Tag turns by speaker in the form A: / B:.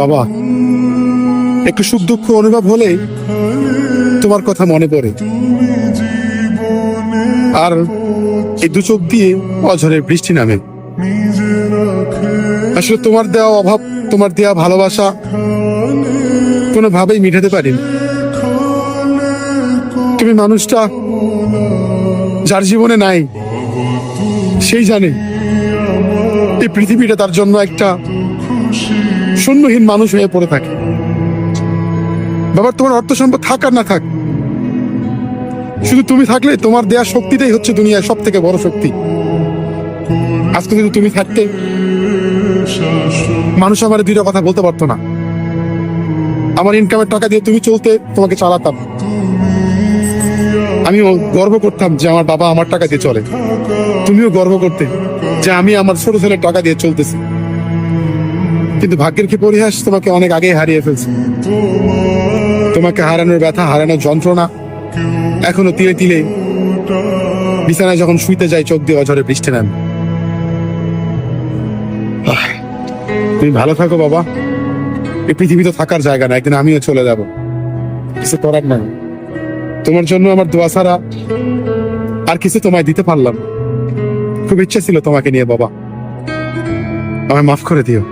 A: বাবা, একটু সুখ দুঃখ অনুভব হলে তোমার কথা মনে পড়ে, আর এই দু চোখ দিয়ে অঝরের বৃষ্টি নামে। আসলে তোমার দেওয়া অভাব, তোমার দেওয়া ভালোবাসা কোনোভাবেই মিটাতে পারিনি। তুমি মানুষটা যার জীবনে নাই, সেই জানে এই পৃথিবীটা তার জন্য একটা শূন্যহীন মানুষ হয়ে পড়ে থাকে। বাবা, তোমার অর্থ সম্পদ থাক আর না থাক, শুধু তুমি থাকলে তোমার দেয়া শক্তিটাই হচ্ছে দুনিয়ার সব থেকে বড় শক্তি। আজকে যদি তুমি থাকতে, মানুষ আমার দুইটা কথা বলতে পারতো না। আমার ইনকামের টাকা দিয়ে তুমি চলতে, তোমাকে চালাতাম। আমিও গর্ব করতাম যে আমার বাবা আমার টাকা দিয়ে চলে, তুমিও গর্ব করতে যে আমি আমার ছোট ছেলের টাকা দিয়ে চলতেছি। কিন্তু ভাগ্যের কি পরিহাস, তোমাকে অনেক আগে হারিয়ে ফেলছি। তোমাকে হারানোর ব্যথা, হারানোর যন্ত্রণা এখনো তিলে তিলে বিছানায় যখন শুইতে যাই, চোখ দিয়ে অঝরে বৃষ্টি নামে। তুমি ভালো থাকো বাবা। এই পৃথিবী তো থাকার জায়গা না, একদিন আমিও চলে যাব, কিছু করার নাই। তোমার জন্য আমার দোয়া ছাড়া আর কিছু তোমায় দিতে পারলাম। খুব ইচ্ছে ছিল তোমাকে নিয়ে বাবা, আমায় মাফ করে দিও।